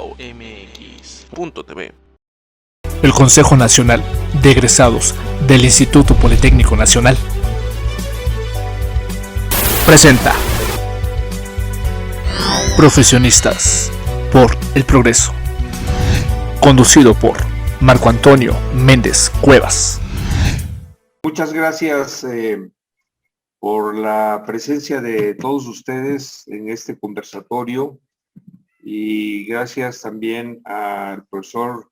www.egresauxmx.tv. El Consejo Nacional de Egresados del Instituto Politécnico Nacional presenta Profesionistas por el Progreso, conducido por Marco Antonio Méndez Cuevas. Muchas gracias por la presencia de todos ustedes en este conversatorio y gracias también al profesor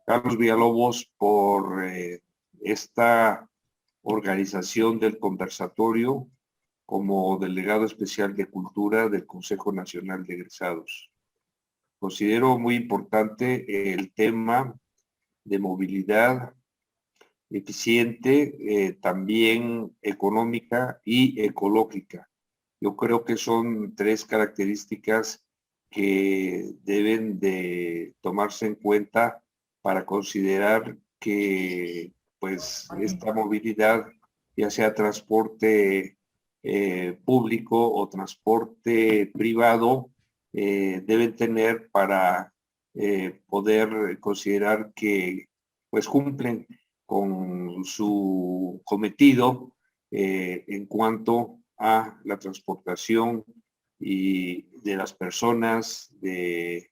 Carlos Villalobos por esta organización del conversatorio como delegado especial de Cultura del Consejo Nacional de Egresados. Considero muy importante el tema de movilidad eficiente, también económica y ecológica. Yo creo que son tres características que deben de tomarse en cuenta para considerar que pues esta movilidad, ya sea transporte público o transporte privado, deben tener para poder considerar que pues cumplen con su cometido en cuanto a la transportación y de las personas, de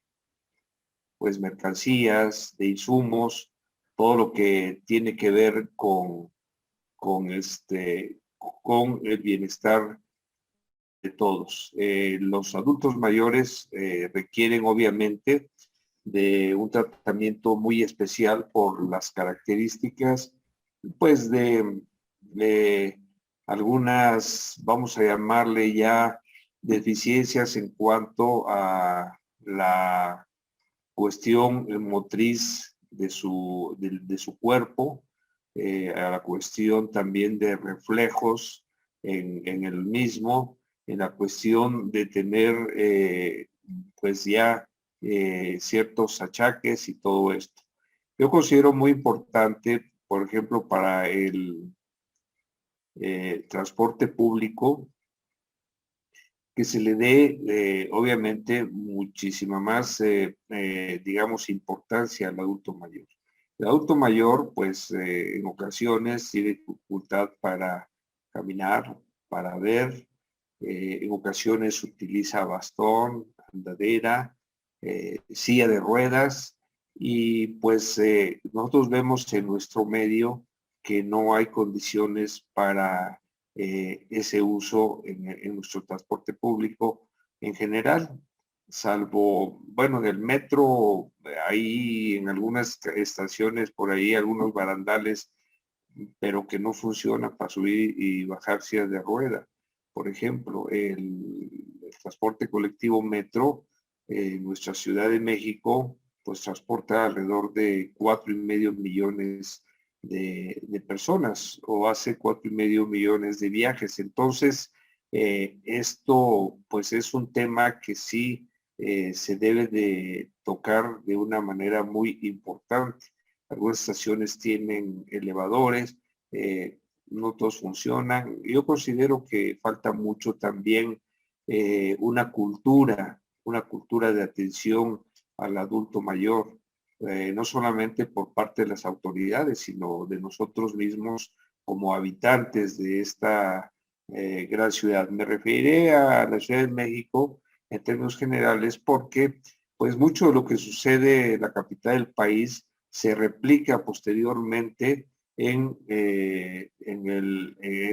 pues mercancías, de insumos, todo lo que tiene que ver con el bienestar de todos. Los adultos mayores requieren obviamente de un tratamiento muy especial por las características, pues de algunas, vamos a llamarle ya, deficiencias en cuanto a la cuestión motriz de su cuerpo, a la cuestión también de reflejos en el mismo, en la cuestión de tener pues ya ciertos achaques y todo esto. Yo considero muy importante, por ejemplo, para el transporte público, que se le dé, obviamente, muchísima más, digamos, importancia al adulto mayor. El adulto mayor, pues, en ocasiones tiene dificultad para caminar, para ver, en ocasiones utiliza bastón, andadera, silla de ruedas, y pues nosotros vemos en nuestro medio que no hay condiciones para ese uso en nuestro transporte público en general, salvo, bueno, en el metro, hay en algunas estaciones por ahí algunos barandales, pero que no funcionan para subir y bajar sillas de rueda. Por ejemplo, el transporte colectivo metro en nuestra Ciudad de México, pues transporta alrededor de 4,5 millones de personas o hace 4,5 millones de viajes. Entonces, esto pues es un tema que sí se debe de tocar de una manera muy importante. Algunas estaciones tienen elevadores, no todos funcionan. Yo considero que falta mucho también una cultura de atención al adulto mayor, no solamente por parte de las autoridades, sino de nosotros mismos como habitantes de esta gran ciudad. Me referiré a la Ciudad de México en términos generales porque pues mucho de lo que sucede en la capital del país se replica posteriormente en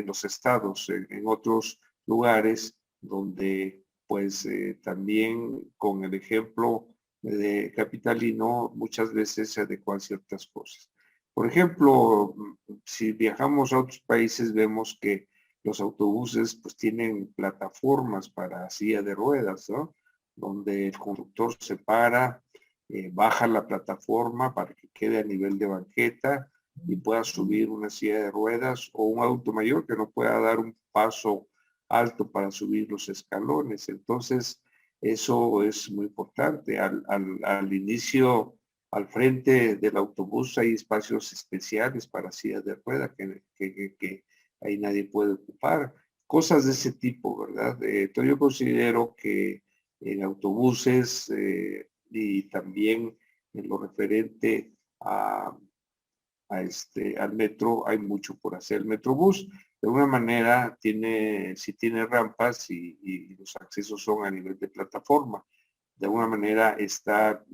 los estados, en otros lugares donde pues también con el ejemplo de capitalino muchas veces se adecuan ciertas cosas. Por ejemplo, si viajamos a otros países vemos que los autobuses pues tienen plataformas para silla de ruedas, ¿no? Donde el conductor se para, baja la plataforma para que quede a nivel de banqueta y pueda subir una silla de ruedas, o un adulto mayor que no pueda dar un paso alto para subir los escalones. Entonces, eso es muy importante. Al inicio, al frente del autobús hay espacios especiales para sillas de ruedas que ahí nadie puede ocupar. Cosas de ese tipo, ¿verdad? Entonces yo considero que en autobuses y también en lo referente al metro hay mucho por hacer. El Metrobús, de alguna manera, sí tiene rampas y los accesos son a nivel de plataforma. De alguna manera está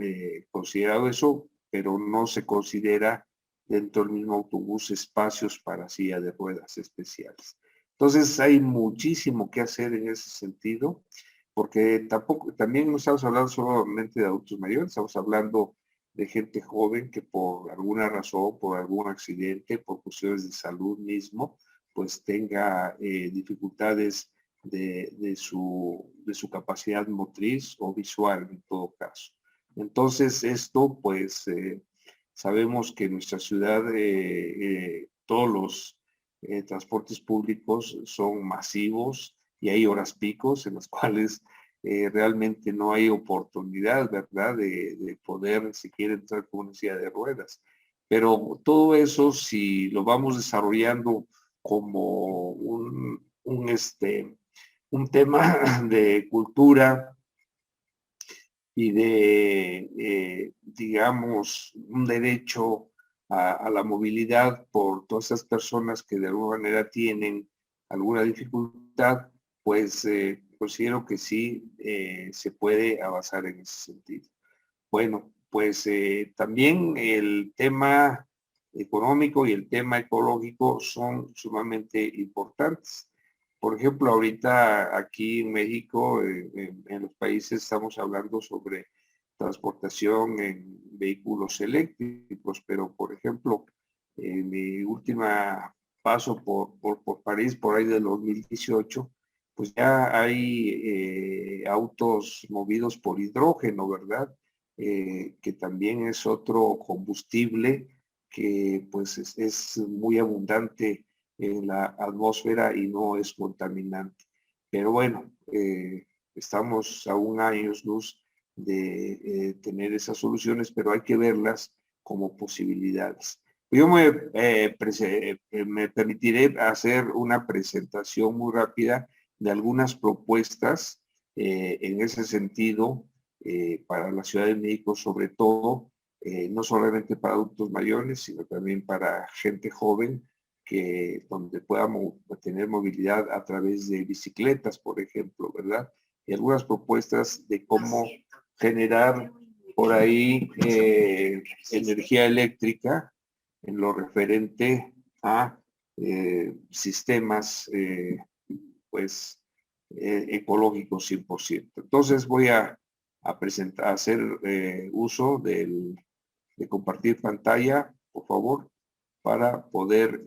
considerado eso, pero no se considera dentro del mismo autobús espacios para silla de ruedas especiales. Entonces hay muchísimo que hacer en ese sentido, porque también no estamos hablando solamente de adultos mayores, estamos hablando de gente joven que por alguna razón, por algún accidente, por cuestiones de salud mismo, pues tenga dificultades de su capacidad motriz o visual en todo caso. Entonces esto pues sabemos que en nuestra ciudad todos los transportes públicos son masivos y hay horas picos en las cuales realmente no hay oportunidad, ¿verdad?, de poder siquiera entrar con una silla de ruedas. Pero todo eso, si lo vamos desarrollando como un tema de cultura y de, digamos, un derecho a la movilidad por todas esas personas que de alguna manera tienen alguna dificultad, pues considero que sí se puede avanzar en ese sentido. Bueno, pues también el tema económico y el tema ecológico son sumamente importantes. Por ejemplo, ahorita aquí en México, en los países, estamos hablando sobre transportación en vehículos eléctricos, pero por ejemplo, en mi última paso por París, por ahí del 2018, pues ya hay autos movidos por hidrógeno, ¿verdad? Que también es otro combustible que pues es muy abundante en la atmósfera y no es contaminante. Pero bueno, estamos a un años luz de tener esas soluciones, pero hay que verlas como posibilidades. Yo me permitiré hacer una presentación muy rápida de algunas propuestas en ese sentido para la Ciudad de México, sobre todo, no solamente para adultos mayores, sino también para gente joven, donde podamos tener movilidad a través de bicicletas, por ejemplo, ¿verdad? Y algunas propuestas de cómo generar por ahí energía eléctrica en lo referente a sistemas pues ecológicos 100%. Entonces voy a hacer uso de compartir pantalla, por favor, para poder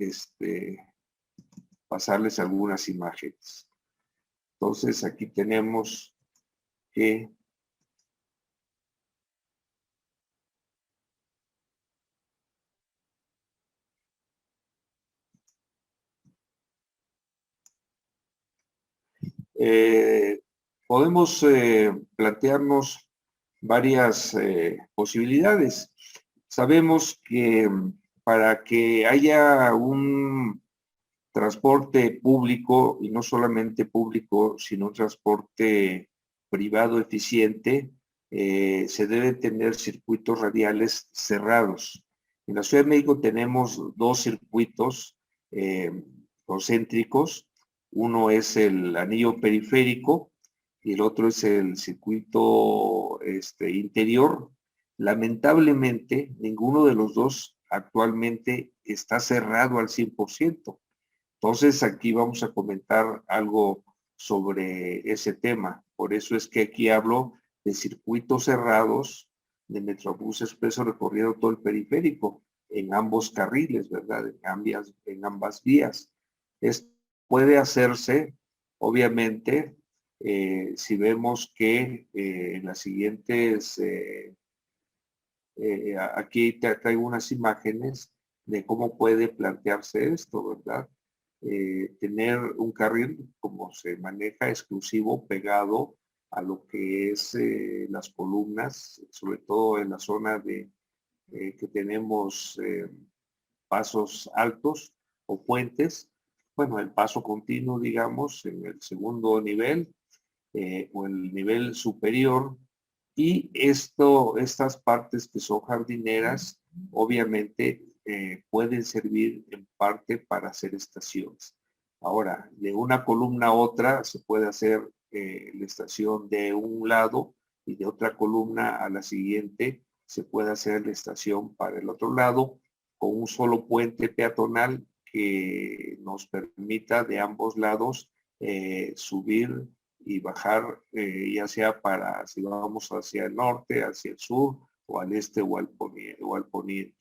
pasarles algunas imágenes. Entonces aquí tenemos que podemos plantearnos varias posibilidades. Sabemos que para que haya un transporte público, y no solamente público, sino un transporte privado eficiente, se deben tener circuitos radiales cerrados. En la Ciudad de México tenemos dos circuitos concéntricos. Uno es el anillo periférico y el otro es el circuito interior. Lamentablemente, ninguno de los dos actualmente está cerrado al 100%. Entonces, aquí vamos a comentar algo sobre ese tema. Por eso es que aquí hablo de circuitos cerrados de Metrobús Expreso recorriendo todo el periférico en ambos carriles, ¿verdad? En ambas vías. Esto puede hacerse, obviamente, si vemos que en las siguientes, aquí te traigo unas imágenes de cómo puede plantearse esto, ¿verdad? Tener un carril como se maneja exclusivo pegado a lo que es las columnas, sobre todo en la zona de que tenemos pasos altos o puentes. Bueno, el paso continuo, digamos, en el segundo nivel o el nivel superior, Y estas partes que son jardineras, obviamente pueden servir en parte para hacer estaciones. Ahora, de una columna a otra se puede hacer la estación de un lado y de otra columna a la siguiente se puede hacer la estación para el otro lado con un solo puente peatonal que nos permita de ambos lados subir y bajar, ya sea para si vamos hacia el norte, hacia el sur, o al este o al poniente.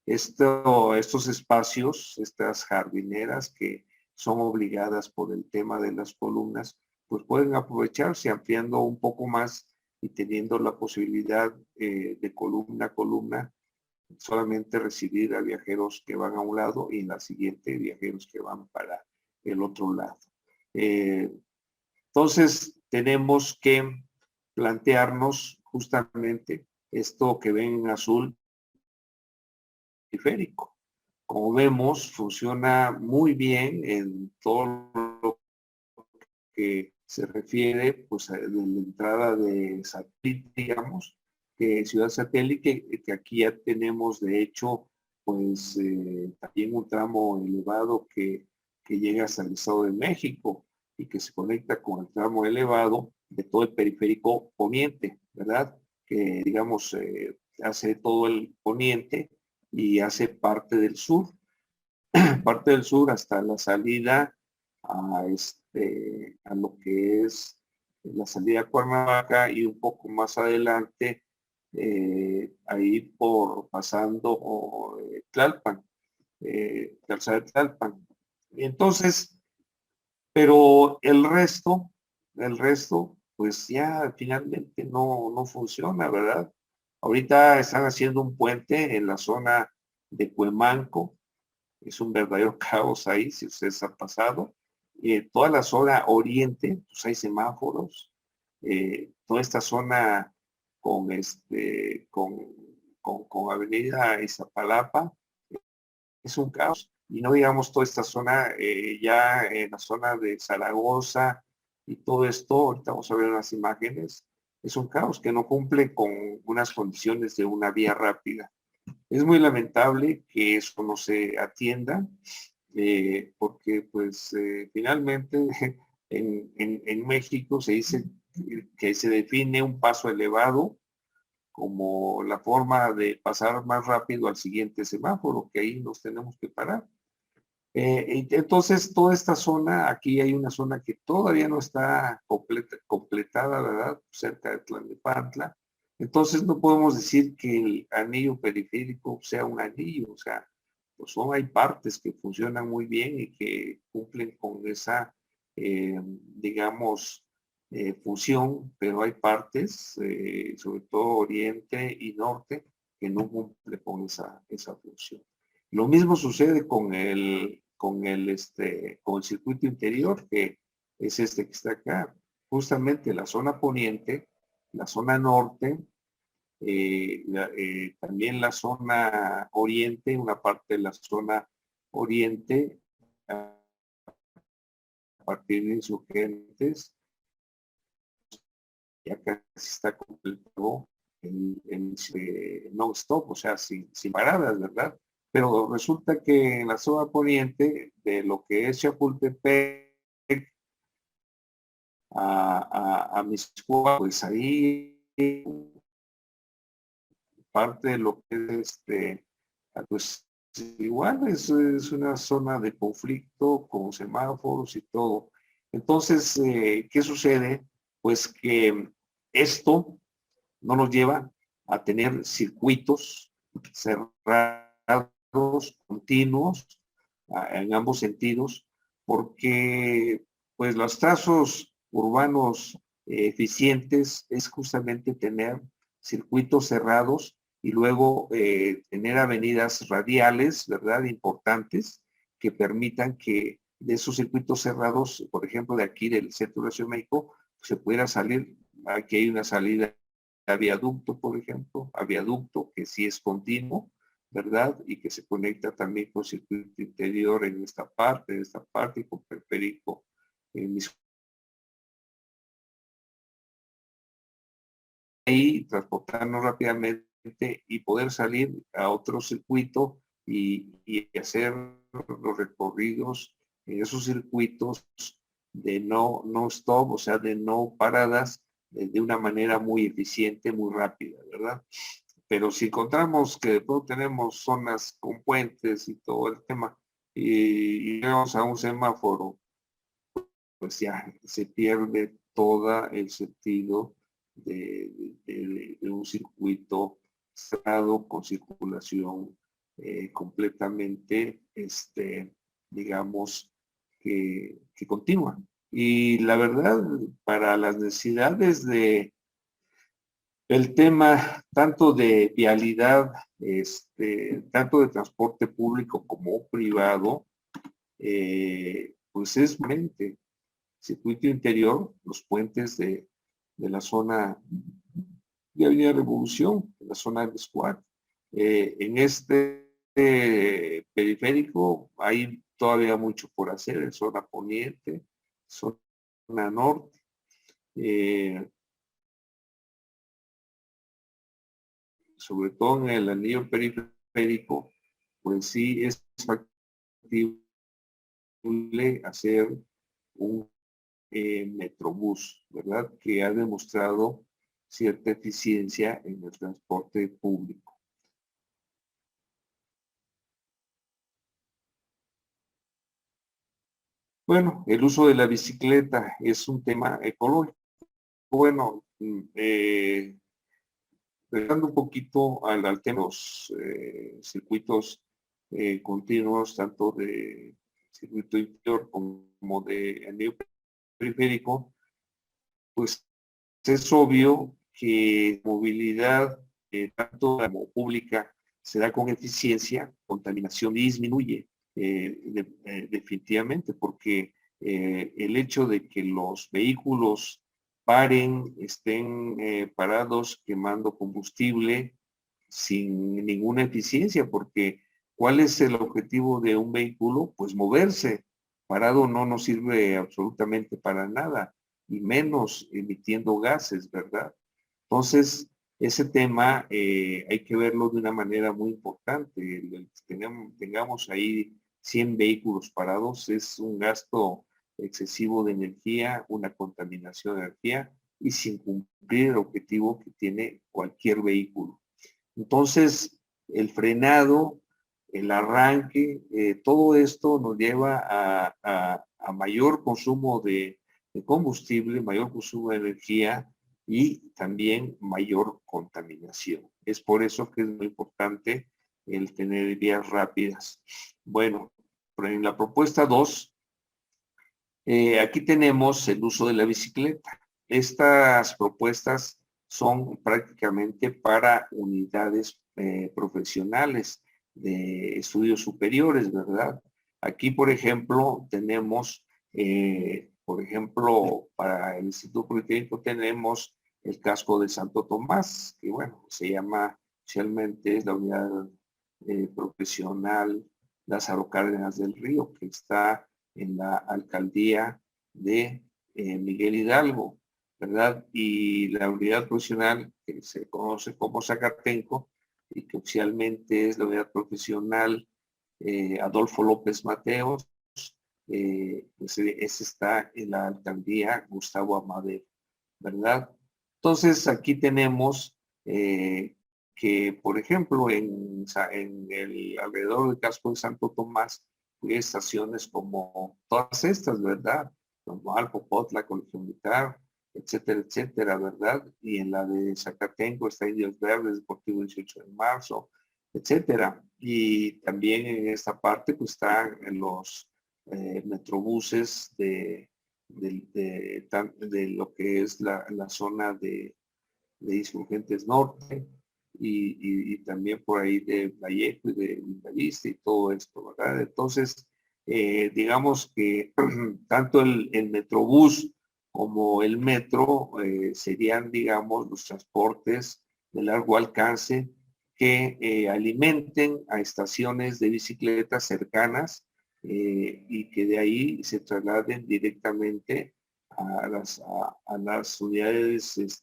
Estos espacios, estas jardineras que son obligadas por el tema de las columnas, pues pueden aprovecharse ampliando un poco más y teniendo la posibilidad de columna a columna solamente recibir a viajeros que van a un lado y en la siguiente viajeros que van para el otro lado. Entonces, tenemos que plantearnos justamente esto que ven en azul, periférico. Como vemos, funciona muy bien en todo lo que se refiere pues, a la entrada de satélite, digamos, que Ciudad Satélite, que aquí ya tenemos, de hecho, pues también un tramo elevado que llega hasta el Estado de México y que se conecta con el tramo elevado de todo el periférico poniente, ¿verdad? Que, digamos, hace todo el poniente y hace parte del sur hasta la salida a lo que es la salida a Cuernavaca y un poco más adelante, ahí por pasando Tlalpan, Calzada de Tlalpan. Entonces, pero el resto, pues ya finalmente no funciona, ¿verdad? Ahorita están haciendo un puente en la zona de Cuemanco, es un verdadero caos ahí, si ustedes han pasado. Toda la zona oriente, pues hay semáforos. Toda esta zona con Avenida Iztapalapa es un caos. Y no digamos toda esta zona, ya en la zona de Zaragoza y todo esto, ahorita vamos a ver unas imágenes, es un caos que no cumple con unas condiciones de una vía rápida. Es muy lamentable que eso no se atienda, porque pues finalmente en México se dice que se define un paso elevado como la forma de pasar más rápido al siguiente semáforo, que ahí nos tenemos que parar. Entonces, toda esta zona, aquí hay una zona que todavía no está completada, ¿verdad? Cerca de Tlalnepantla. Entonces, no podemos decir que el anillo periférico sea un anillo, o sea, pues hay partes que funcionan muy bien y que cumplen con esa, digamos, función, pero hay partes, sobre todo oriente y norte, que no cumplen con esa función. Lo mismo sucede con el circuito interior, que es este que está acá. Justamente la zona poniente, la zona norte, también la zona oriente, una parte de la zona oriente, a partir de Insurgentes, ya casi está completado en non-stop, o sea, sin paradas, ¿verdad? Pero resulta que en la zona poniente de lo que es Chapultepec a Miscuac, pues ahí parte de lo que es pues igual es una zona de conflicto con semáforos y todo. Entonces, ¿qué sucede? Pues que esto no nos lleva a tener circuitos cerrados, continuos, en ambos sentidos, porque pues los trazos urbanos eficientes es justamente tener circuitos cerrados y luego tener avenidas radiales, ¿verdad? Importantes que permitan que de esos circuitos cerrados, por ejemplo, de aquí del centro de la Ciudad de México, se pudiera salir, aquí hay una salida a viaducto, por ejemplo, a viaducto que sí es continuo, ¿verdad? Y que se conecta también con circuito interior en esta parte, y con periférico en mis ahí transportarnos rápidamente y poder salir a otro circuito y hacer los recorridos en esos circuitos de no stop, o sea, de no paradas, de una manera muy eficiente, muy rápida, ¿verdad? Pero si encontramos que de pronto tenemos zonas con puentes y todo el tema, y llegamos a un semáforo, pues ya se pierde todo el sentido de un circuito cerrado con circulación completamente, digamos, que continua. Y la verdad, para las necesidades el tema tanto de vialidad, tanto de transporte público como privado, pues es mente. Circuito interior, los puentes de la zona de Avenida Revolución, de la zona de Squad. En este periférico hay todavía mucho por hacer en zona poniente, zona norte. Sobre todo en el anillo periférico, pues sí es factible hacer un Metrobús, ¿verdad? Que ha demostrado cierta eficiencia en el transporte público. Bueno, el uso de la bicicleta es un tema ecológico. Bueno, regresando un poquito al tema de los circuitos continuos, tanto de circuito interior como de anillo periférico, pues es obvio que movilidad, tanto como pública, se da con eficiencia, contaminación disminuye definitivamente, porque el hecho de que los vehículos paren, estén parados quemando combustible sin ninguna eficiencia, porque ¿cuál es el objetivo de un vehículo? Pues moverse. Parado no nos sirve absolutamente para nada, y menos emitiendo gases, ¿verdad? Entonces, ese tema hay que verlo de una manera muy importante. Tengamos ahí 100 vehículos parados, es un gasto excesivo de energía, una contaminación de energía y sin cumplir el objetivo que tiene cualquier vehículo. Entonces, el frenado, el arranque, todo esto nos lleva a mayor consumo de combustible, mayor consumo de energía y también mayor contaminación. Es por eso que es muy importante el tener vías rápidas. Bueno, en la propuesta 2, aquí tenemos el uso de la bicicleta. Estas propuestas son prácticamente para unidades profesionales de estudios superiores, ¿verdad? Aquí, por ejemplo, tenemos, por ejemplo, para el Instituto Politécnico tenemos el casco de Santo Tomás, que bueno, se llama oficialmente es la unidad profesional Lázaro Cárdenas del Río, que está en la alcaldía de Miguel Hidalgo, ¿verdad? Y la unidad profesional que se conoce como Zacatenco y que oficialmente es la unidad profesional Adolfo López Mateos, pues ese está en la alcaldía Gustavo Amadero, ¿verdad? Entonces aquí tenemos que, por ejemplo, en el alrededor del casco de Santo Tomás, hay estaciones como todas estas, ¿verdad? Como Alpopotla, Colegio Militar, etcétera, etcétera, ¿verdad? Y en la de Zacatenco está Indios Verdes, Deportivo 18 de marzo, etcétera. Y también en esta parte pues están los metrobuses de lo que es la zona de Insurgentes Norte y también por ahí de Vallejo y de Lindavista y todo esto, ¿verdad? Entonces, digamos que tanto el Metrobús como el metro serían, digamos, los transportes de largo alcance que alimenten a estaciones de bicicletas cercanas y que de ahí se trasladen directamente a las unidades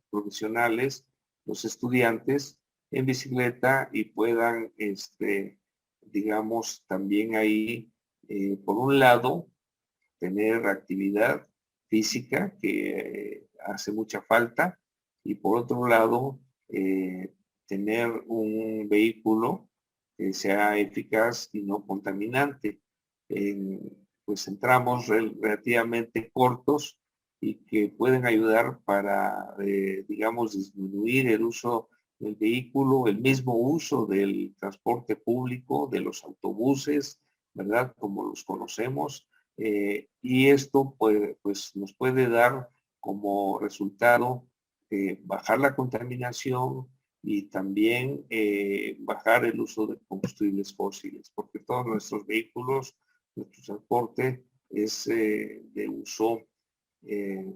profesionales, los estudiantes en bicicleta y puedan, digamos, también ahí, por un lado, tener actividad física que hace mucha falta y por otro lado, tener un vehículo que sea eficaz y no contaminante. Pues en tramos relativamente cortos y que pueden ayudar para, digamos, disminuir el uso del vehículo, el mismo uso del transporte público, de los autobuses, ¿verdad? Como los conocemos. Y esto pues nos puede dar como resultado bajar la contaminación y también bajar el uso de combustibles fósiles, porque todos nuestros vehículos, nuestro transporte es eh, de uso de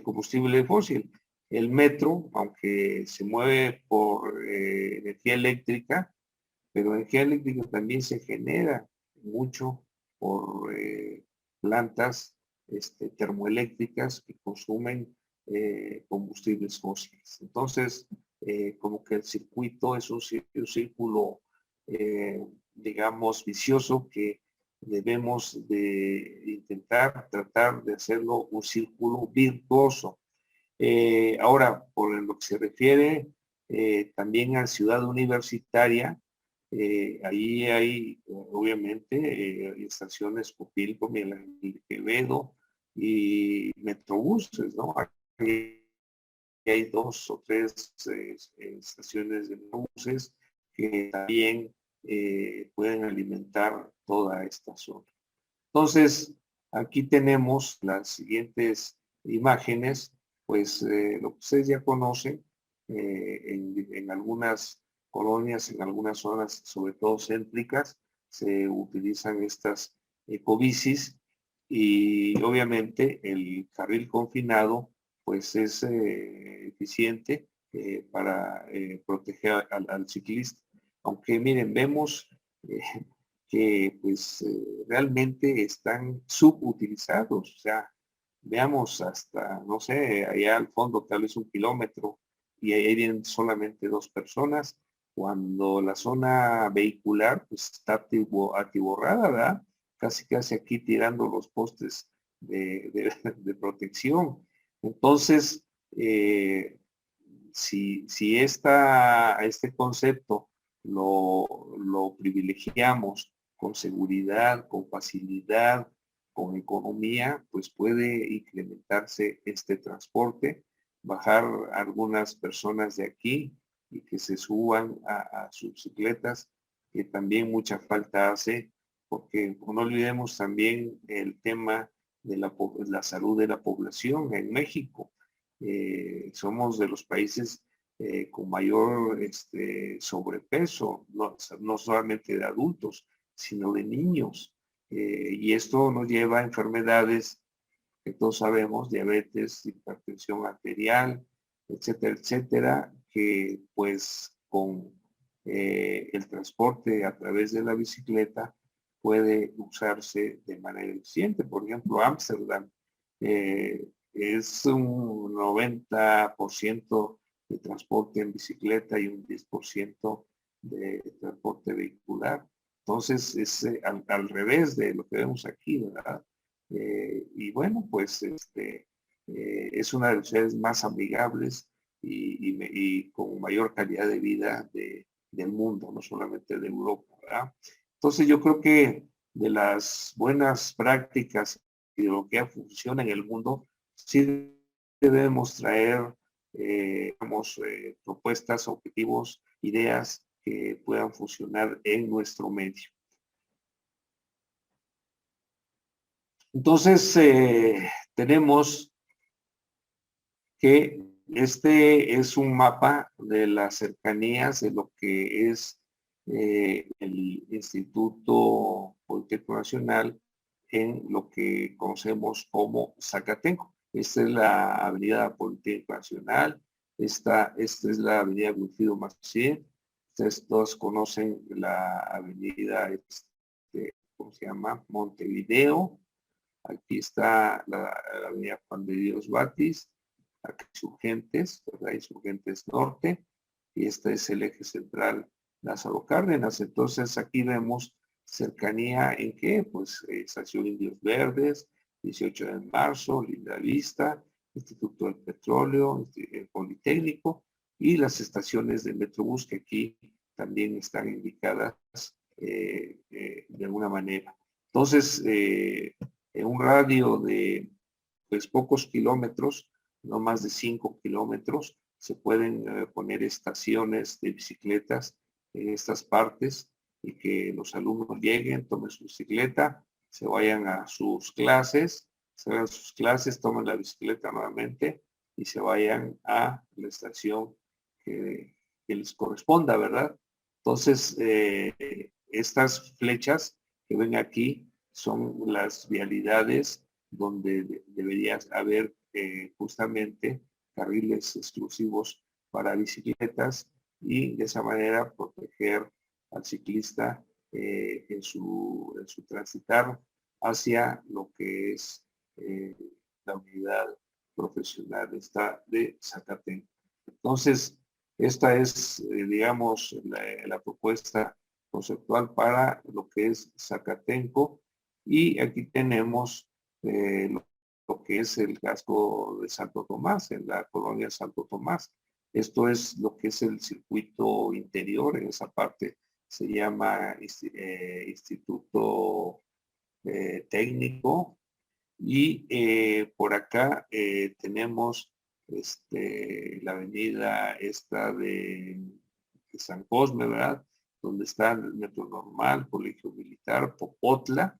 combustible fósil. El metro, aunque se mueve por energía eléctrica, pero energía eléctrica también se genera mucho por plantas termoeléctricas que consumen combustibles fósiles. Entonces, como que el circuito es un círculo, digamos, vicioso que debemos de intentar tratar de hacerlo un círculo virtuoso. Ahora, por lo que se refiere también a Ciudad Universitaria, ahí hay, obviamente, estaciones Copilco, Miguel Ángel Quevedo y metrobuses, ¿no? Aquí hay 2 o 3 estaciones de metrobuses que también pueden alimentar toda esta zona. Entonces, aquí tenemos las siguientes imágenes, pues lo que ustedes ya conocen, en algunas colonias, en algunas zonas, sobre todo céntricas, se utilizan estas ecobicis y obviamente el carril confinado pues es eficiente para proteger al ciclista. Aunque miren, vemos que pues realmente están subutilizados, o sea, veamos hasta, no sé, allá al fondo tal vez 1 kilómetro y ahí vienen solamente 2 personas, cuando la zona vehicular pues está atiborrada, ¿verdad? Casi aquí tirando los postes de protección. Entonces, si este concepto lo privilegiamos con seguridad, con facilidad, con economía, pues puede incrementarse este transporte, bajar algunas personas de aquí y que se suban a sus bicicletas, que también mucha falta hace, porque no olvidemos también el tema de la salud de la población en México. Somos de los países con mayor sobrepeso, no solamente de adultos, sino de niños. Y esto nos lleva a enfermedades que todos sabemos, diabetes, hipertensión arterial, etcétera, etcétera, que pues con el transporte a través de la bicicleta puede usarse de manera eficiente. Por ejemplo, Ámsterdam es un 90% de transporte en bicicleta y un 10% de transporte vehicular. Entonces es al revés de lo que vemos aquí, ¿verdad? Y bueno, pues es una de las ciudades más amigables y con mayor calidad de vida del mundo, no solamente de Europa, ¿verdad? Entonces yo creo que de las buenas prácticas y de lo que funciona en el mundo, sí debemos traer, digamos, propuestas, objetivos, ideas que puedan funcionar en nuestro medio. Entonces, tenemos que este es un mapa de las cercanías de lo que es el Instituto Politécnico Nacional en lo que conocemos como Zacatenco. Esta es la avenida Politécnico Nacional, esta es la avenida Wilfrido Macié, ustedes todos conocen la avenida, ¿cómo se llama? Montevideo, Aquí está la avenida Juan de Dios Batis, aquí Insurgentes, ¿verdad? Insurgentes Norte, y este es el eje central Lázaro Cárdenas. Entonces aquí vemos cercanía en qué, pues Estación Indios Verdes, 18 de marzo, Linda Vista, Instituto del Petróleo, el Politécnico, y las estaciones de Metrobús que aquí también están indicadas de alguna manera. Entonces, en un radio de pues pocos kilómetros, no más de 5 kilómetros, se pueden poner estaciones de bicicletas en estas partes y que los alumnos lleguen, tomen su bicicleta, se vayan a sus clases, tomen la bicicleta nuevamente y se vayan a la estación que les corresponda, ¿verdad? Entonces, estas flechas que ven aquí son las vialidades donde debería haber justamente carriles exclusivos para bicicletas y de esa manera proteger al ciclista en su transitar hacia lo que es la unidad profesional de Zacatenco. Entonces, esta es, digamos, la propuesta conceptual para lo que es Zacatenco, y aquí tenemos lo que es el casco de Santo Tomás, en la colonia Santo Tomás. Esto es lo que es el circuito interior, en esa parte se llama Instituto Técnico, y por acá tenemos la avenida esta de San Cosme, ¿verdad? Donde está el Metro Normal, Colegio Militar, Popotla,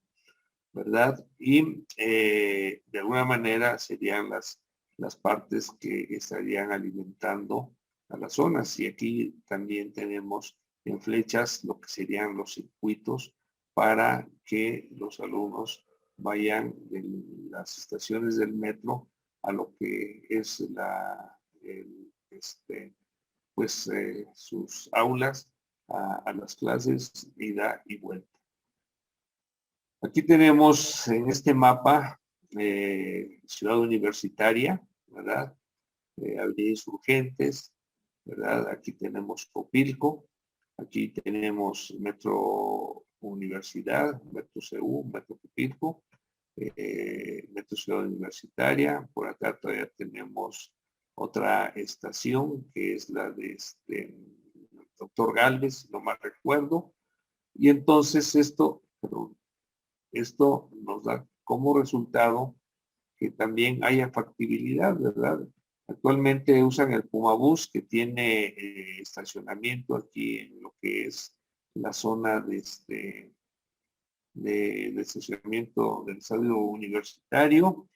¿verdad? Y de alguna manera serían las partes que estarían alimentando a las zonas. Y aquí también tenemos en flechas lo que serían los circuitos para que los alumnos vayan de las estaciones del metro a lo que es sus aulas, a las clases, ida y vuelta. Aquí tenemos en este mapa Ciudad Universitaria, ¿verdad? Avenida Insurgentes, ¿verdad? Aquí tenemos Copilco, aquí tenemos Metro Universidad, Metro CU, Metro Copilco, Metro Ciudad Universitaria. Por acá todavía tenemos otra estación que es la de Doctor Galvez, si no mal recuerdo. Y entonces esto nos da como resultado que también haya factibilidad, ¿verdad? Actualmente usan el Pumabús, que tiene estacionamiento aquí en lo que es la zona de estacionamiento del estadio universitario,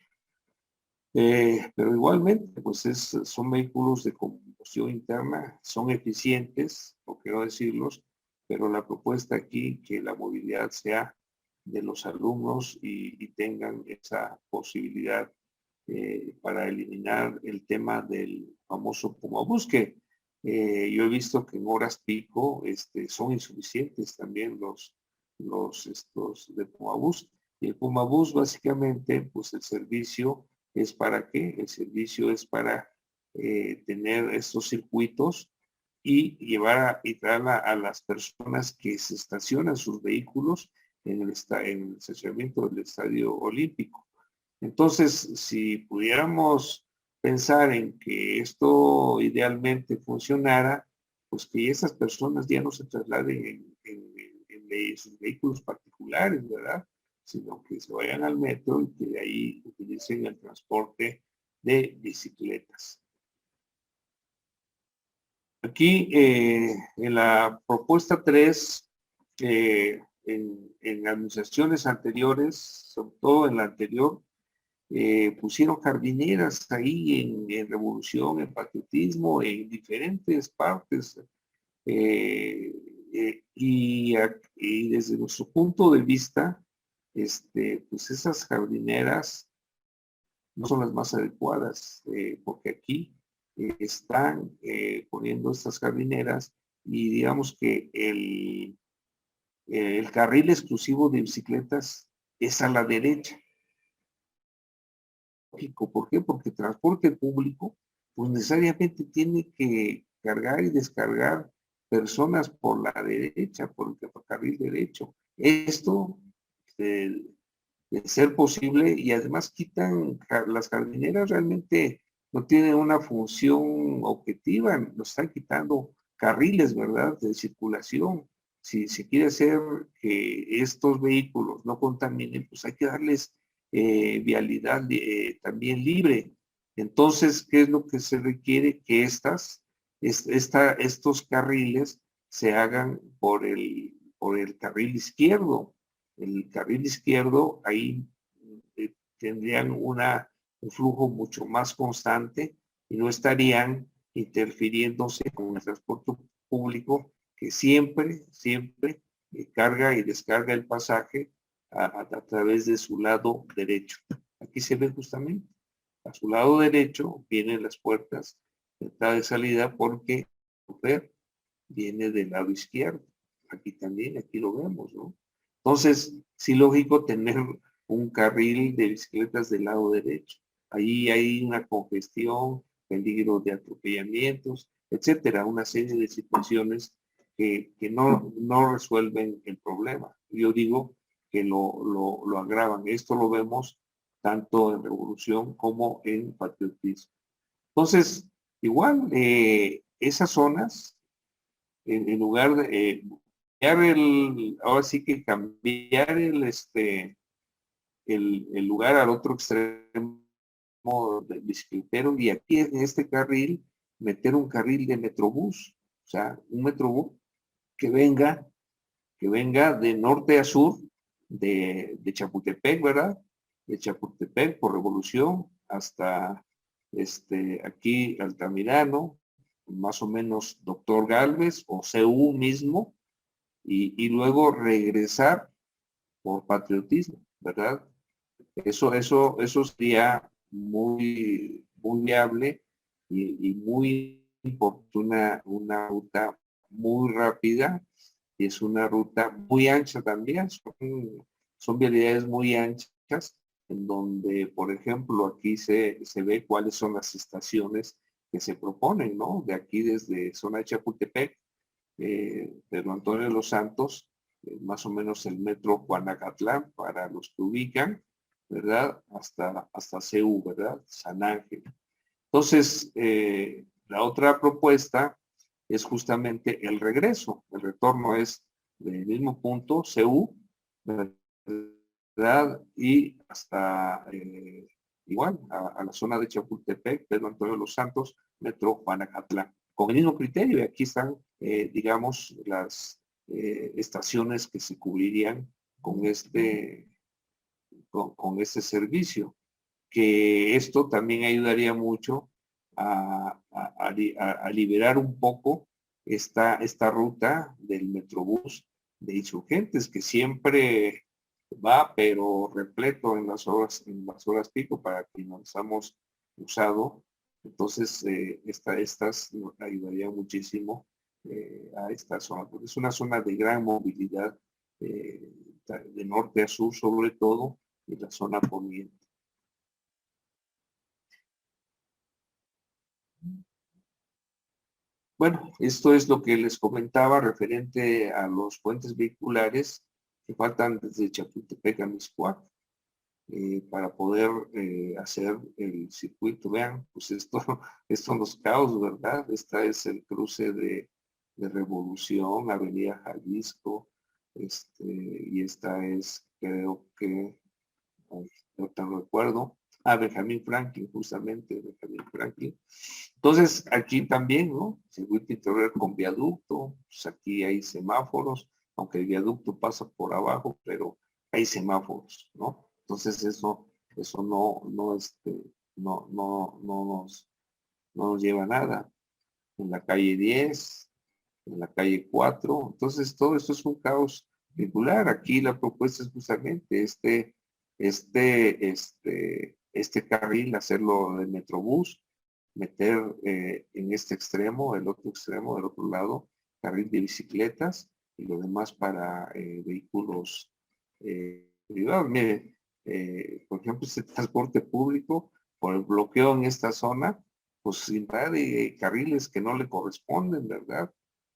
pero igualmente, pues son vehículos de combustión interna, son eficientes, por qué no decirlos, pero la propuesta aquí que la movilidad sea de los alumnos y tengan esa posibilidad para eliminar el tema del famoso Pumabús, que yo he visto que en horas pico son insuficientes también estos de Pumabús. Y el Pumabús básicamente, pues el servicio es para qué? El servicio es para tener estos circuitos y traer a las personas que se estacionan sus vehículos en el estacionamiento del Estadio Olímpico. Entonces, si pudiéramos pensar en que esto idealmente funcionara, pues que esas personas ya no se trasladen en sus vehículos particulares, ¿verdad? Sino que se vayan al metro y que de ahí utilicen el transporte de bicicletas. Aquí en la propuesta 3, en administraciones anteriores, sobre todo en la anterior, pusieron jardineras ahí en Revolución, en Patriotismo, en diferentes partes. Y desde nuestro punto de vista, pues esas jardineras no son las más adecuadas, porque aquí están poniendo estas jardineras y digamos que el carril exclusivo de bicicletas es a la derecha. lógico. ¿Por qué? Porque el transporte público, pues necesariamente tiene que cargar y descargar personas por la derecha, por el carril derecho. Esto, de, de ser posible, y además quitan, las jardineras realmente no tienen una función objetiva, nos están quitando carriles, ¿verdad?, de circulación. Si se quiere hacer que estos vehículos no contaminen, pues hay que darles vialidad también libre. Entonces, ¿qué es lo que se requiere? Que estos carriles se hagan por el carril izquierdo. El carril izquierdo, ahí tendrían un flujo mucho más constante y no estarían interfiriéndose con el transporte público que siempre carga y descarga el pasaje a través de su lado derecho. Aquí se ve justamente, a su lado derecho vienen las puertas de entrada y salida porque el viene del lado izquierdo. Aquí también, aquí lo vemos, ¿no? Entonces, sí, lógico tener un carril de bicicletas del lado derecho. Ahí hay una congestión, peligro de atropellamientos, etcétera, una serie de situaciones que no resuelven el problema. Yo digo que lo agravan. Esto lo vemos tanto en revolución como en patriotismo. Entonces, igual, esas zonas, en lugar de ahora sí que cambiar el lugar al otro extremo del bicicletero, y aquí en este carril meter un carril de metrobús, o sea, un metrobús que venga, de norte a sur, de Chapultepec, ¿verdad? De Chapultepec por Revolución hasta aquí Altamirano, más o menos Doctor Galvez o CU mismo, y luego regresar por patriotismo, ¿verdad? Eso sería muy viable y muy oportuna, una ruta muy rápida, y es una ruta muy ancha también, son vialidades muy anchas, en donde, por ejemplo, aquí se ve cuáles son las estaciones que se proponen, ¿no? De aquí desde zona de Chapultepec, Pedro Antonio de los Santos, más o menos el metro Juanacatlán, para los que ubican, ¿verdad? Hasta CU, ¿verdad? San Ángel. Entonces, la otra propuesta es justamente el regreso. El retorno es del mismo punto, CU, ¿verdad? Y hasta igual, a la zona de Chapultepec, Pedro Antonio de los Santos, metro Juanacatlán. Con el mismo criterio, y aquí están, digamos, las estaciones que se cubrirían con con este servicio, que esto también ayudaría mucho a liberar un poco esta ruta del Metrobús de Insurgentes, que siempre va, pero repleto en las horas pico para quienes nos hemos usado. Entonces, estas nos ayudaría muchísimo a esta zona, porque es una zona de gran movilidad, de norte a sur sobre todo, y la zona poniente. Bueno, esto es lo que les comentaba referente a los puentes vehiculares que faltan desde Chapultepec a Mixcoac, para poder hacer el circuito. Vean, pues esto son los caos, ¿verdad? Esta es el cruce de Revolución, Avenida Jalisco, y esta es, creo que, no te recuerdo, Benjamín Franklin, justamente, Benjamín Franklin. Entonces, aquí también, ¿no? Circuito interior con viaducto, pues aquí hay semáforos, aunque el viaducto pasa por abajo, pero hay semáforos, ¿no? Entonces eso no nos lleva a nada. En la calle 10, en la calle 4, entonces todo esto es un caos vehicular. Aquí la propuesta es justamente este carril, hacerlo de Metrobús, meter en este extremo, el otro extremo, del otro lado, carril de bicicletas y lo demás para vehículos privados. Mire, por ejemplo, este transporte público por el bloqueo en esta zona, pues invade carriles que no le corresponden, ¿verdad?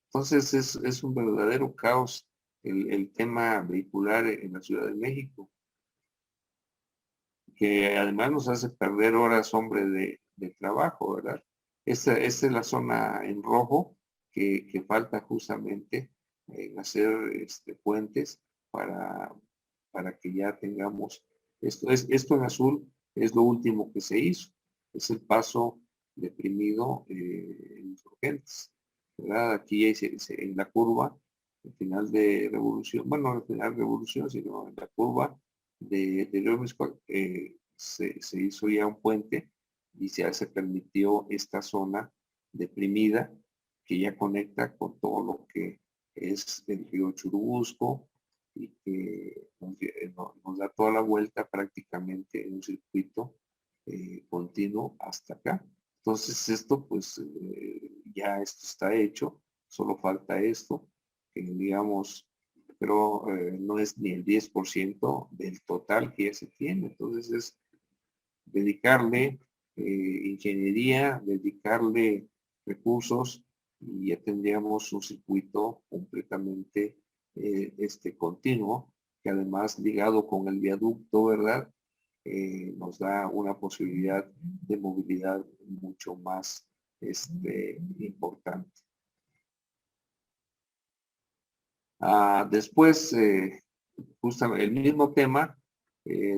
Entonces es un verdadero caos el tema vehicular en la Ciudad de México, que además nos hace perder horas, hombre, de trabajo, ¿verdad? Esta es la zona en rojo que falta justamente en hacer puentes para, para que ya tengamos esto. Esto en azul es lo último que se hizo, es el paso deprimido en Insurgentes, ¿verdad? Aquí en la curva, al final de Revolución, bueno, no al final de Revolución, sino en la curva de León Miscuac, se hizo ya un puente y se permitió esta zona deprimida que ya conecta con todo lo que es el río Churubusco y que nos da toda la vuelta prácticamente en un circuito continuo hasta acá. Entonces esto pues ya esto está hecho, solo falta esto, que digamos, pero no es ni el 10% del total que ya se tiene. Entonces es dedicarle ingeniería, dedicarle recursos y ya tendríamos un circuito completamente continuo, que además ligado con el viaducto, ¿verdad? Nos da una posibilidad de movilidad mucho más importante. Después, justamente el mismo tema,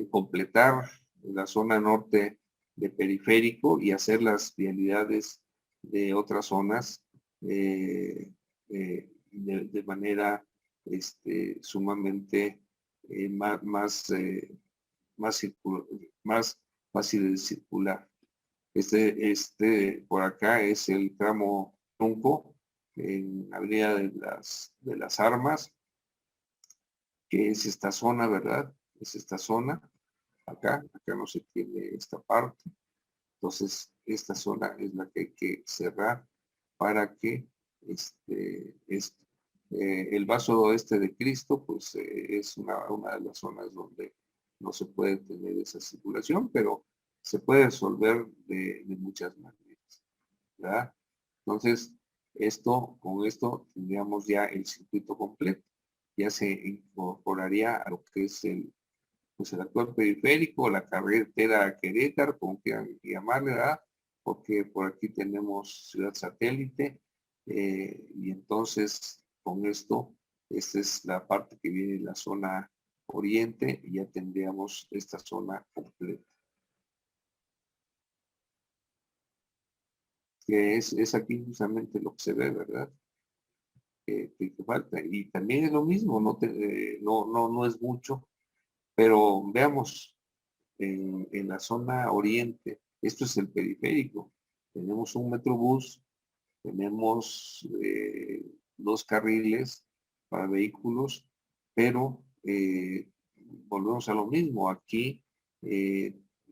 completar la zona norte de periférico y hacer las vialidades de otras zonas de manera sumamente más, más fácil de circular. Por acá es el tramo Trunco en Avenida de las Armas, que es esta zona, ¿verdad? Es esta zona, acá no se tiene esta parte. Entonces, esta zona es la que hay que cerrar para que el vaso oeste de Cristo, pues es una de las zonas donde no se puede tener esa circulación, pero se puede resolver de muchas maneras, ¿verdad? Entonces, con esto tendríamos ya el circuito completo. Ya se incorporaría a lo que es pues el actual periférico, la carretera Querétaro, como quieran llamarle, ¿verdad? Porque por aquí tenemos Ciudad Satélite, y entonces con esto, esta es la parte que viene de la zona oriente y ya tendríamos esta zona completa. Que es aquí justamente lo que se ve, ¿verdad? Que falta. Y también es lo mismo, no es mucho, pero veamos en la zona oriente, esto es el periférico, tenemos un metrobús, tenemos 2 carriles para vehículos, pero volvemos a lo mismo, aquí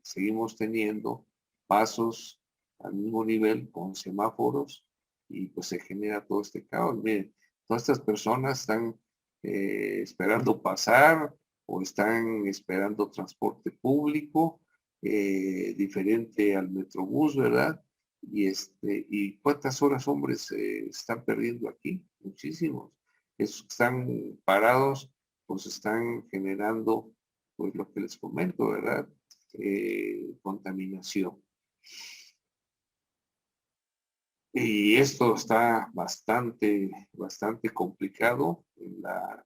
seguimos teniendo pasos al mismo nivel con semáforos y pues se genera todo este caos. Miren, todas estas personas están esperando pasar o están esperando transporte público diferente al metrobús, ¿verdad? Y cuántas horas, hombres, se están perdiendo aquí, muchísimos. Esos que están parados, pues están generando, pues lo que les comento, ¿verdad? Contaminación. Y esto está bastante complicado. En la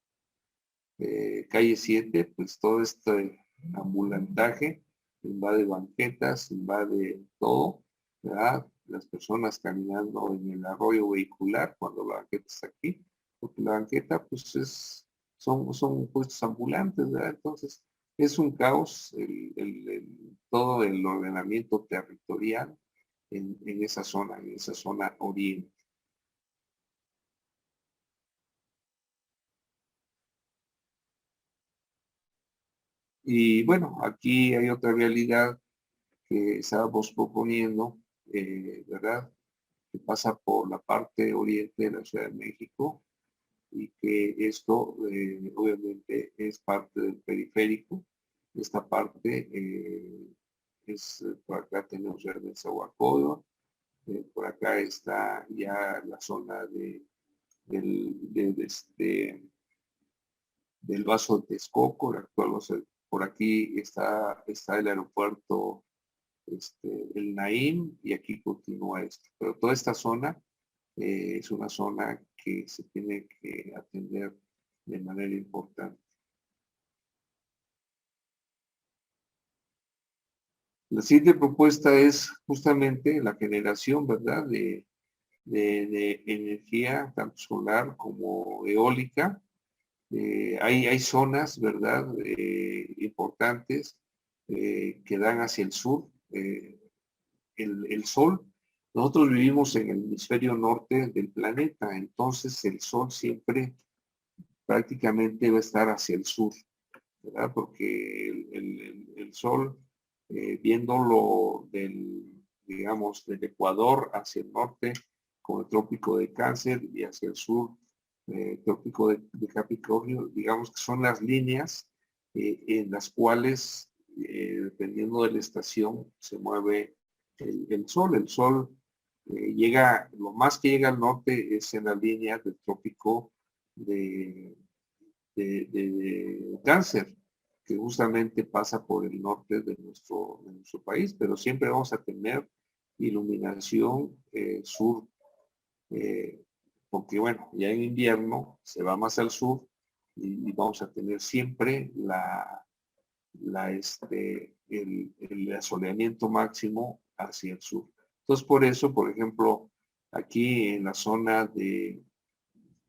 calle 7, pues todo este ambulantaje invade banquetas, invade todo, ¿verdad? Las personas caminando en el arroyo vehicular cuando la banqueta está aquí, porque la banqueta pues son puestos ambulantes, ¿verdad? Entonces es un caos todo el ordenamiento territorial en esa zona oriente. Y bueno, aquí hay otra realidad que estábamos proponiendo, ¿verdad? Que pasa por la parte oriente de la Ciudad de México y que esto obviamente es parte del periférico. Esta parte por acá tenemos Nezahualcóyotl, por acá está ya la zona del Vaso de Texcoco, el actual por aquí está el aeropuerto, el Naim, y aquí continúa esto. Pero toda esta zona es una zona que se tiene que atender de manera importante. La siguiente propuesta es justamente la generación, ¿verdad?, de energía, tanto solar como eólica. Hay zonas, ¿verdad?, importantes que dan hacia el sur. El sol, nosotros vivimos en el hemisferio norte del planeta, entonces el sol siempre prácticamente va a estar hacia el sur, ¿verdad? Porque el sol, viéndolo digamos, del Ecuador hacia el norte, con el trópico de Cáncer, y hacia el sur, trópico de Capricornio, digamos que son las líneas en las cuales, dependiendo de la estación, se mueve el sol. El sol llega, lo más que llega al norte es en la línea del trópico de Cáncer, que justamente pasa por el norte de nuestro país, pero siempre vamos a tener iluminación sur, porque bueno, ya en invierno se va más al sur y vamos a tener siempre el asoleamiento máximo hacia el sur. Entonces, por eso, por ejemplo, aquí en la zona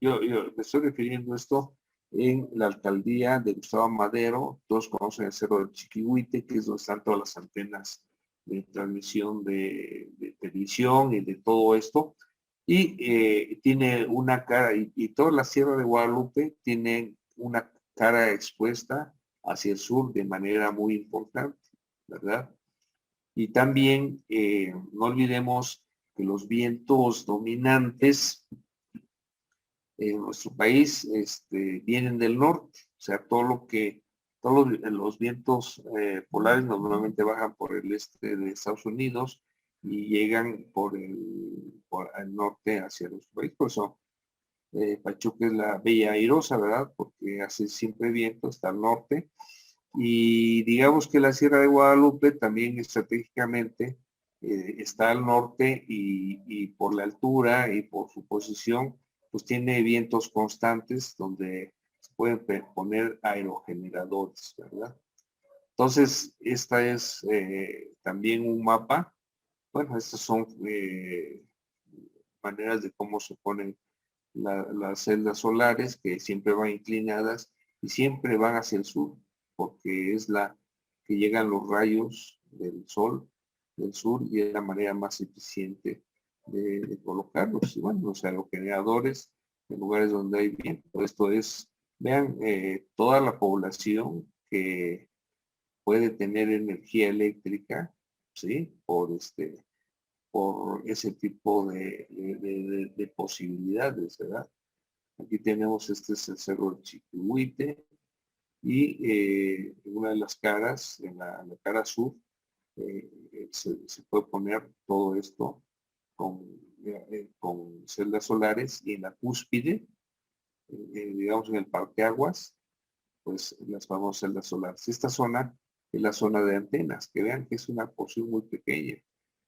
yo me estoy refiriendo a esto en la alcaldía de Gustavo Madero. Todos conocen el Cerro del Chiquihuite, que es donde están todas las antenas de transmisión de televisión y de todo esto. Y tiene una cara, y toda la Sierra de Guadalupe tiene una cara expuesta hacia el sur de manera muy importante, ¿verdad? Y también no olvidemos que los vientos dominantes en nuestro país vienen del norte, o sea, todos los vientos polares normalmente bajan por el este de Estados Unidos y llegan por el norte hacia nuestro país. Por eso Pachuca es la bella airosa, ¿verdad? Porque hace siempre viento, está al norte. Y digamos que la Sierra de Guadalupe también estratégicamente está al norte, y por la altura y por su posición, pues tiene vientos constantes donde se pueden poner aerogeneradores, ¿verdad? Entonces, esta es también un mapa. Bueno, estas son maneras de cómo se ponen las celdas solares, que siempre van inclinadas y siempre van hacia el sur, porque es la que llegan los rayos del sol del sur, y es la manera más eficiente de colocarlos. Y bueno, los aerogeneradores en lugares donde hay viento. Esto es, vean, toda la población que puede tener energía eléctrica, ¿sí? Por ese tipo de posibilidades, ¿verdad? Aquí tenemos, este es el Cerro del Chiquihuite, y en una de las caras, en la cara sur, se puede poner todo esto con celdas solares, y en la cúspide, digamos en el parteaguas, pues las famosas celdas solares. Esta zona es la zona de antenas, que vean que es una porción muy pequeña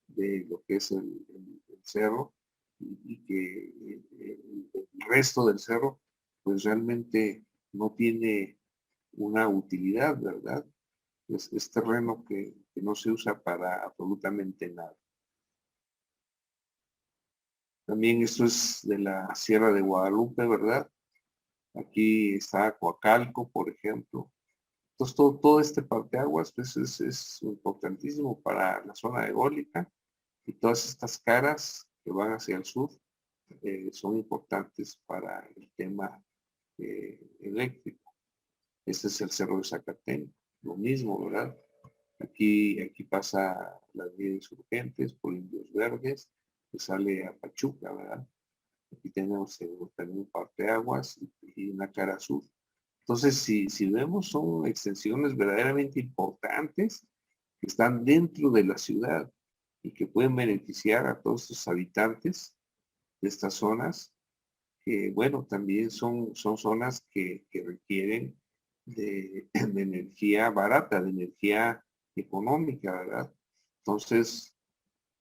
de lo que es el cerro, y que el resto del cerro pues realmente no tiene una utilidad, ¿verdad? Es terreno que no se usa para absolutamente nada. También esto es de la Sierra de Guadalupe, ¿verdad? Aquí está Coacalco, por ejemplo. Entonces, todo este parteaguas pues es importantísimo para la zona eólica, y todas estas caras que van hacia el sur son importantes para el tema eléctrico. Este es el Cerro de Zacatén, lo mismo, ¿verdad? Aquí pasa las vías urgentes por Indios Verdes, que sale a Pachuca, ¿verdad? Aquí tenemos también un parteaguas y una cara sur. Entonces, si vemos, son extensiones verdaderamente importantes que están dentro de la ciudad y que pueden beneficiar a todos sus habitantes de estas zonas, que bueno, también son zonas que requieren de energía barata, de energía económica, ¿verdad? Entonces,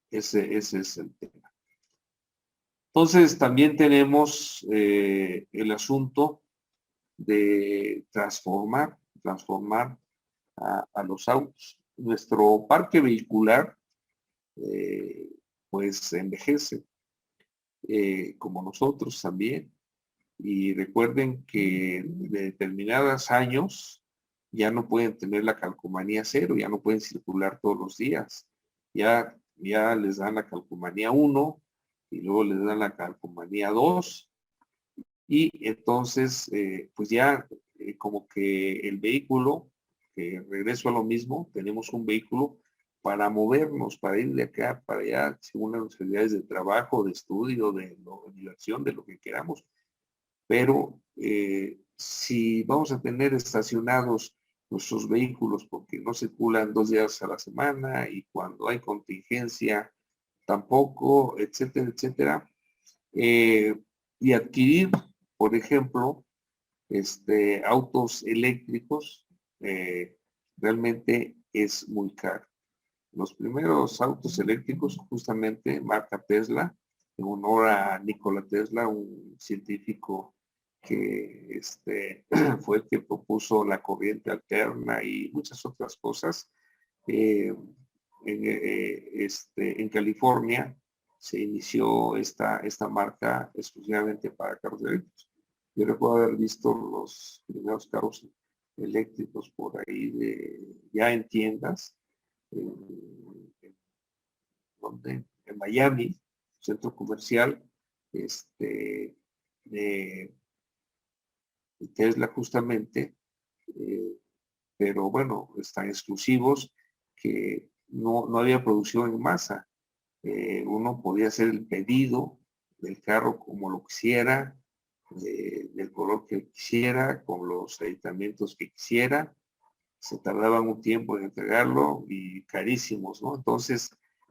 ese es el tema. Entonces, también tenemos el asunto de transformar a los autos. Nuestro parque vehicular, pues, envejece, como nosotros también. Y recuerden que de determinados años ya no pueden tener la calcomanía cero, ya no pueden circular todos los días. Ya les dan la calcomanía 1 y luego les dan la calcomanía 2 y entonces pues ya como que el vehículo, que regreso a lo mismo, tenemos un vehículo para movernos, para ir de acá para allá, según las necesidades de trabajo, de estudio, de diversión, de lo que queramos. Pero si vamos a tener estacionados nuestros vehículos porque no circulan 2 días a la semana y cuando hay contingencia tampoco, etcétera, etcétera, y adquirir, por ejemplo, autos eléctricos, realmente es muy caro. Los primeros autos eléctricos, justamente marca Tesla, en honor a Nikola Tesla, un científico que fue el que propuso la corriente alterna y muchas otras cosas. En California se inició esta marca exclusivamente para carros eléctricos. Yo recuerdo haber visto los primeros carros eléctricos por ahí ya en tiendas, en, en Miami, centro comercial, de Tesla justamente, pero bueno, están exclusivos que no había producción en masa. Uno podía hacer el pedido del carro como lo quisiera, del color que quisiera, con los aditamentos que quisiera. Se tardaban un tiempo en entregarlo y carísimos, ¿no? Entonces,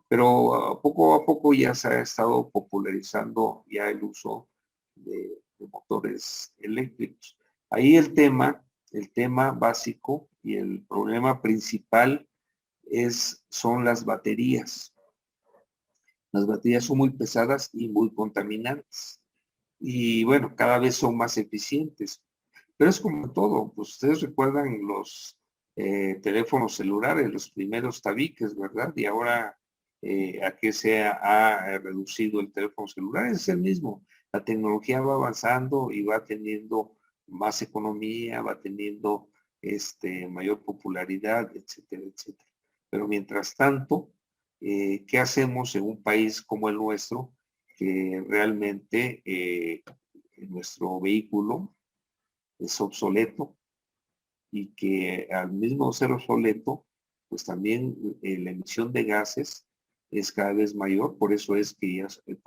pero poco a poco ya se ha estado popularizando ya el uso de motores eléctricos. Ahí el tema básico y el problema principal son las baterías. Las baterías son muy pesadas y muy contaminantes. Y bueno, cada vez son más eficientes. Pero es como todo, pues ustedes recuerdan los teléfonos celulares, los primeros tabiques, ¿verdad? Y ahora, ¿a qué se ha reducido el teléfono celular? Es el mismo. La tecnología va avanzando y va teniendo más economía, va teniendo mayor popularidad, etcétera, etcétera. Pero mientras tanto, ¿qué hacemos en un país como el nuestro, que realmente nuestro vehículo es obsoleto y que al mismo ser obsoleto, pues también la emisión de gases es cada vez mayor, por eso es que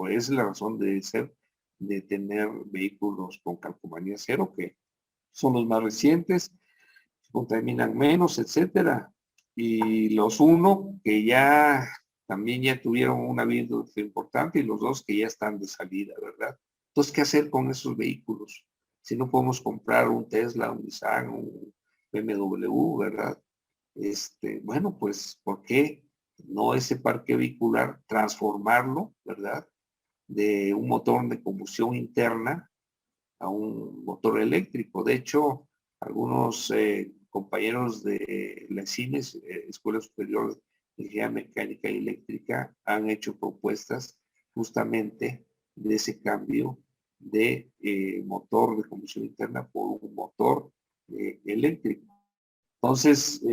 es la razón de ser de tener vehículos con calcomanía cero, que son los más recientes, contaminan menos, etcétera. Y los uno que ya también ya tuvieron una vida importante y los dos que ya están de salida, ¿verdad? Entonces, ¿qué hacer con esos vehículos? Si no podemos comprar un Tesla, un Nissan, un BMW, ¿verdad? Bueno, pues, ¿por qué no ese parque vehicular transformarlo, ¿verdad? De un motor de combustión interna a un motor eléctrico. De hecho, algunos compañeros de la CIMES, Escuela Superior de Ingeniería Mecánica y Eléctrica, han hecho propuestas justamente de ese cambio de motor de combustión interna por un motor eléctrico. Entonces,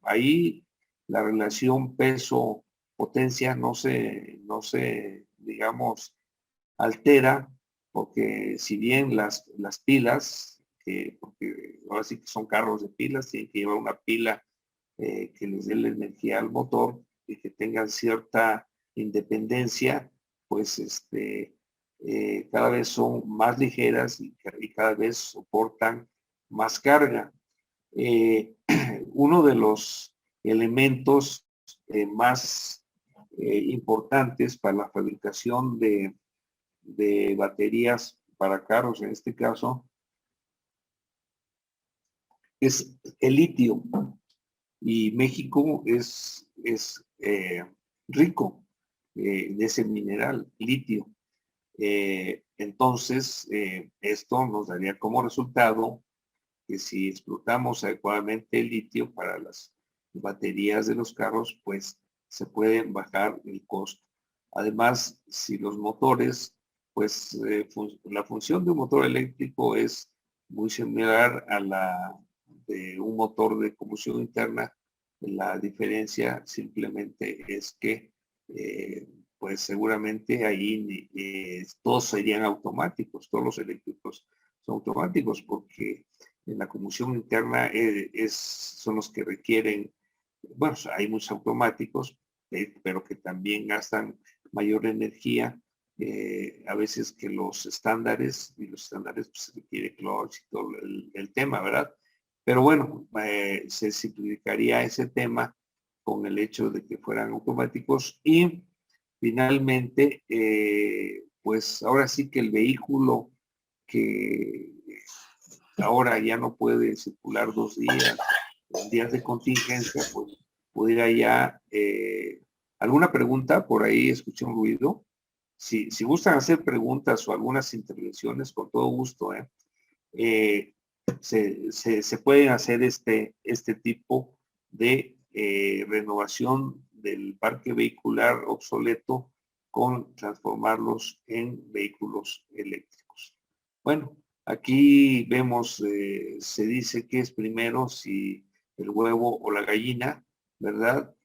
ahí la relación peso-potencia no se, digamos, altera, porque si bien las pilas, porque ahora sí que son carros de pilas, tienen que llevar una pila que les dé la energía al motor y que tengan cierta independencia, pues cada vez son más ligeras y cada vez soportan más carga. Uno de los elementos más importantes para la fabricación de baterías para carros, en este caso, es el litio. Y México es rico de ese mineral, litio. Entonces, esto nos daría como resultado que si explotamos adecuadamente el litio para las baterías de los carros, pues se puede bajar el costo. Además, si los motores, pues la función de un motor eléctrico es muy similar a la de un motor de combustión interna. La diferencia simplemente es que pues seguramente ahí todos serían automáticos, todos los eléctricos son automáticos, porque en la combustión interna son los que requieren, bueno, hay muchos automáticos, pero que también gastan mayor energía, a veces que los estándares, y los estándares pues, se requiere clutch y todo el tema, ¿verdad? Pero bueno, se simplificaría ese tema con el hecho de que fueran automáticos y finalmente, pues ahora sí que el vehículo que ahora ya no puede circular 2 días, días de contingencia, pues pudiera ya, ¿alguna pregunta? Por ahí escuché un ruido. Si gustan hacer preguntas o algunas intervenciones, con todo gusto, se pueden hacer este tipo de renovación del parque vehicular obsoleto con transformarlos en vehículos eléctricos. Bueno, aquí vemos, se dice que es primero si el huevo o la gallina, ¿verdad?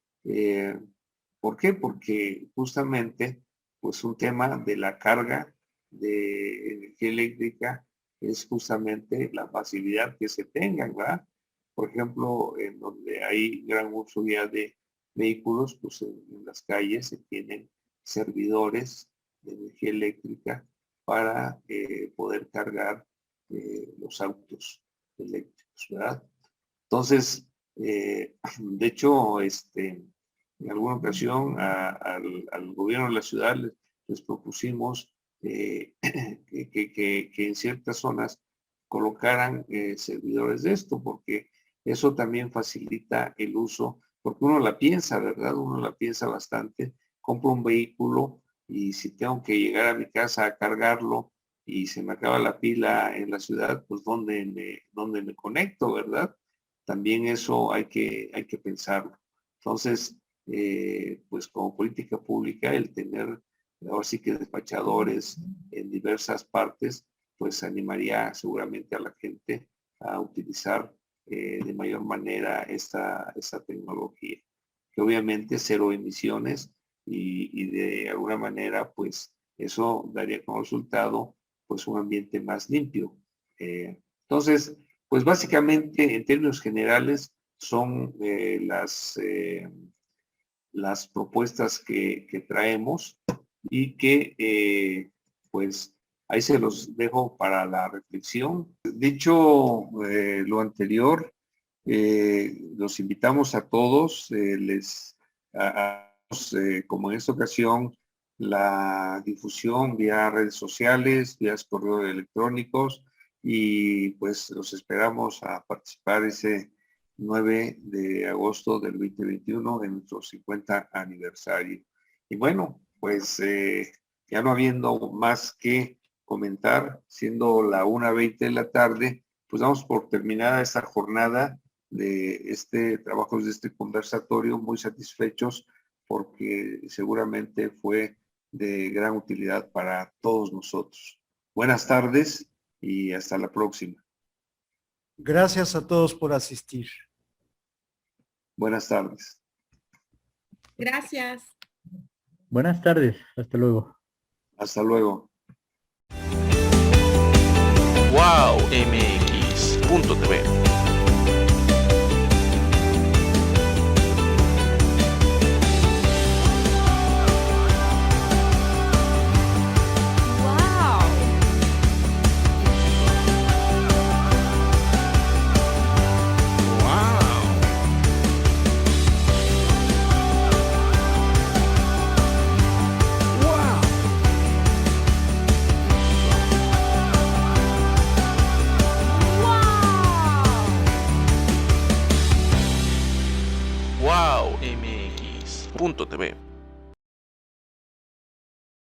¿Por qué? Porque justamente, pues un tema de la carga de energía eléctrica es justamente la facilidad que se tengan, ¿verdad? Por ejemplo, en donde hay gran uso ya de vehículos, pues en las calles se tienen servidores de energía eléctrica para poder cargar los autos eléctricos, ¿verdad? Entonces, de hecho, en alguna ocasión al gobierno de la ciudad les propusimos que en ciertas zonas colocaran servidores de esto, porque eso también facilita el uso, porque uno la piensa, ¿verdad? Uno la piensa bastante, compro un vehículo y si tengo que llegar a mi casa a cargarlo y se me acaba la pila en la ciudad, pues ¿dónde me conecto, verdad? También eso hay que pensarlo. Entonces, pues como política pública, el tener ahora sí que despachadores en diversas partes, pues animaría seguramente a la gente a utilizar de mayor manera esta tecnología, que obviamente cero emisiones y de alguna manera pues eso daría como resultado pues un ambiente más limpio. Entonces, pues básicamente en términos generales son las propuestas que traemos y que pues ahí se los dejo para la reflexión. Dicho lo anterior, los invitamos a todos, como en esta ocasión, la difusión vía redes sociales, vía correos electrónicos y pues los esperamos a participar ese 9 de agosto del 2021 en nuestro 50 aniversario. Y bueno, pues ya no habiendo más que comentar, siendo la 1:20 de la tarde, pues damos por terminada esta jornada de trabajos de este conversatorio, muy satisfechos porque seguramente fue de gran utilidad para todos nosotros. Buenas tardes y hasta la próxima. Gracias a todos por asistir. Buenas tardes. Gracias. Buenas tardes, hasta luego. Hasta luego. wowmx.tv wowmx.tv.